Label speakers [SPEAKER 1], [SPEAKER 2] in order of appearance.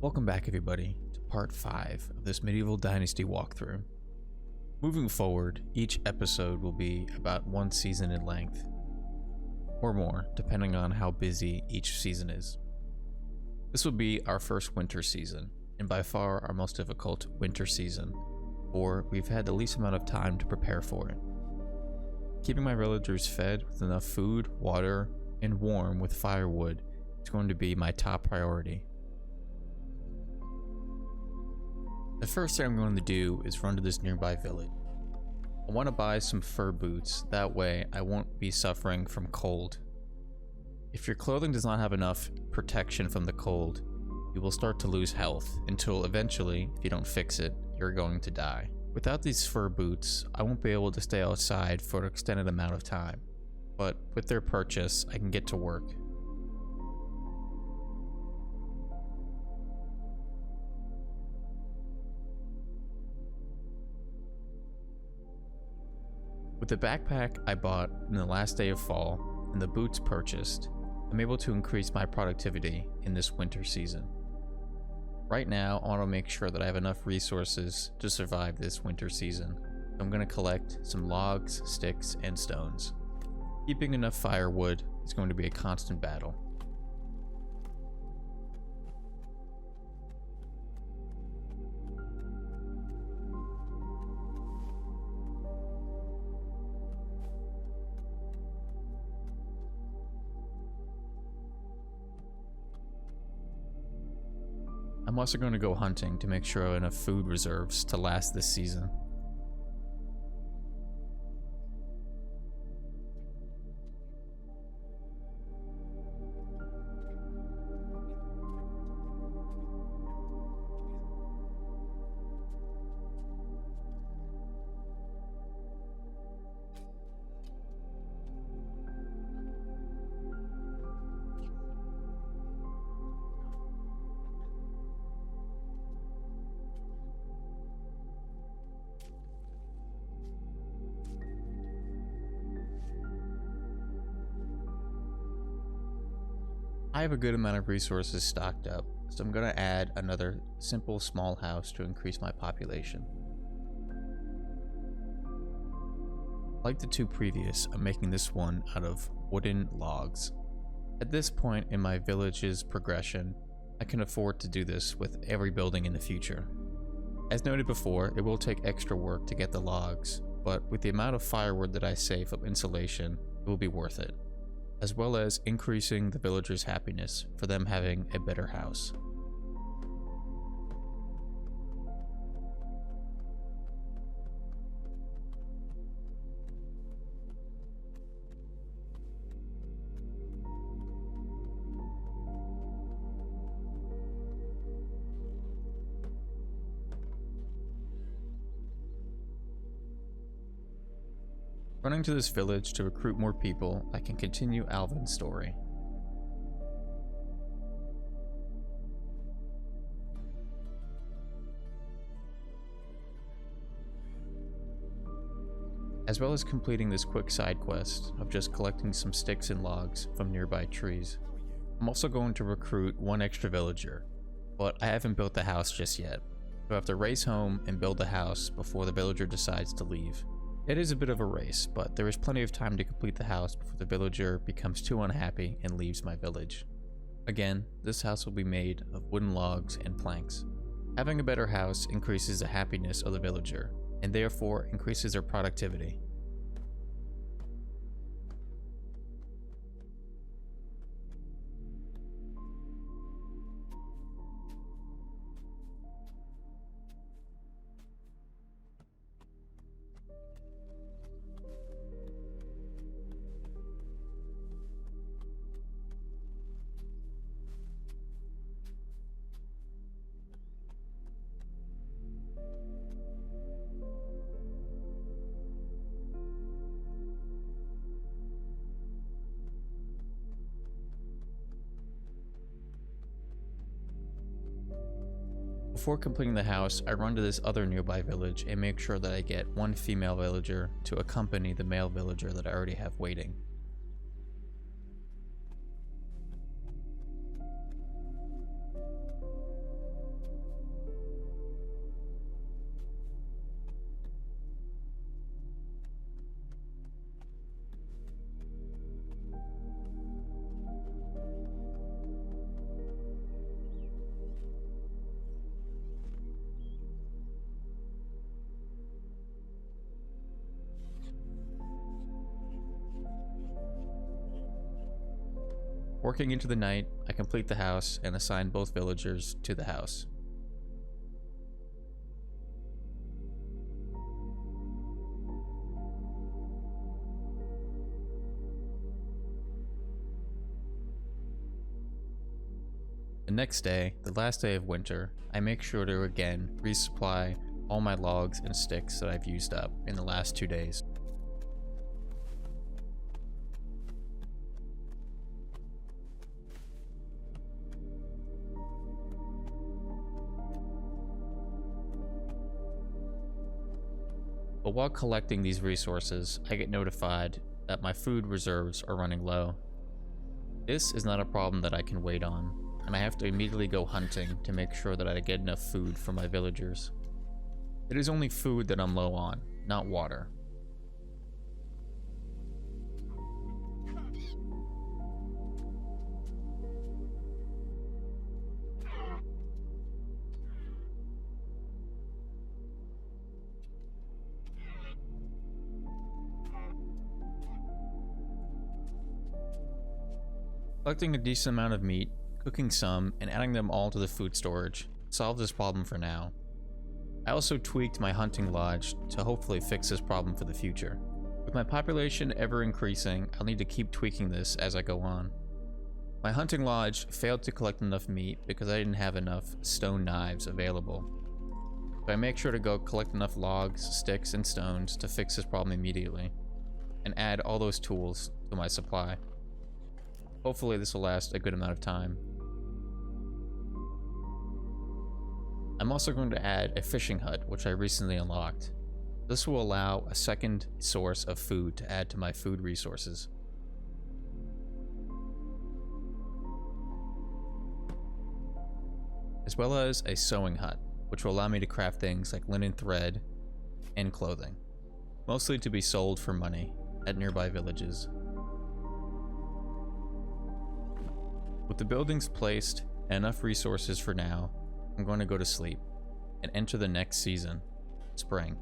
[SPEAKER 1] Welcome back everybody to part 5 of this medieval dynasty walkthrough. Moving forward, each episode will be about one season in length, or more, depending on how busy each season is. This will be our first winter season, and by far our most difficult winter season, for we've had the least amount of time to prepare for it. Keeping my villagers fed with enough food, water, and warm with firewood is going to be my top priority. The first thing I'm going to do is run to this nearby village. I want to buy some fur boots, that way I won't be suffering from cold. If your clothing does not have enough protection from the cold, you will start to lose health, until eventually, if you don't fix it, you're going to die. Without these fur boots, I won't be able to stay outside for an extended amount of time, but with their purchase, I can get to work. With the backpack I bought in the last day of fall and the boots purchased, I'm able to increase my productivity in this winter season. Right now, I want to make sure that I have enough resources to survive this winter season. I'm going to collect some logs, sticks, and stones. Keeping enough firewood is going to be a constant battle. I'm also going to go hunting to make sure I have enough food reserves to last this season. I have a good amount of resources stocked up, so I'm going to add another simple small house to increase my population. Like the two previous, I'm making this one out of wooden logs. At this point in my village's progression, I can afford to do this with every building in the future. As noted before, it will take extra work to get the logs, but with the amount of firewood that I save from insulation, it will be worth it, as well as increasing the villagers' happiness for them having a better house. Running to this village to recruit more people, I can continue Alvin's story. As well as completing this quick side quest of just collecting some sticks and logs from nearby trees. I'm also going to recruit one extra villager, but I haven't built the house just yet, so I have to race home and build the house before the villager decides to leave. It is a bit of a race, but there is plenty of time to complete the house before the villager becomes too unhappy and leaves my village. Again, this house will be made of wooden logs and planks. Having a better house increases the happiness of the villager, and therefore increases their productivity. Before completing the house, I run to this other nearby village and make sure that I get one female villager to accompany the male villager that I already have waiting. Working into the night, I complete the house and assign both villagers to the house. The next day, the last day of winter, I make sure to again resupply all my logs and sticks that I've used up in the last 2 days. But while collecting these resources, I get notified that my food reserves are running low. This is not a problem that I can wait on, and I have to immediately go hunting to make sure that I get enough food for my villagers. It is only food that I'm low on, not water. Collecting a decent amount of meat, cooking some, and adding them all to the food storage solved this problem for now. I also tweaked my hunting lodge to hopefully fix this problem for the future. With my population ever increasing, I'll need to keep tweaking this as I go on. My hunting lodge failed to collect enough meat because I didn't have enough stone knives available. So I make sure to go collect enough logs, sticks, and stones to fix this problem immediately, and add all those tools to my supply. Hopefully this will last a good amount of time. I'm also going to add a fishing hut, which I recently unlocked. This will allow a second source of food to add to my food resources. As well as a sewing hut, which will allow me to craft things like linen thread and clothing, mostly to be sold for money at nearby villages. With the buildings placed and enough resources for now, I'm going to go to sleep and enter the next season, spring.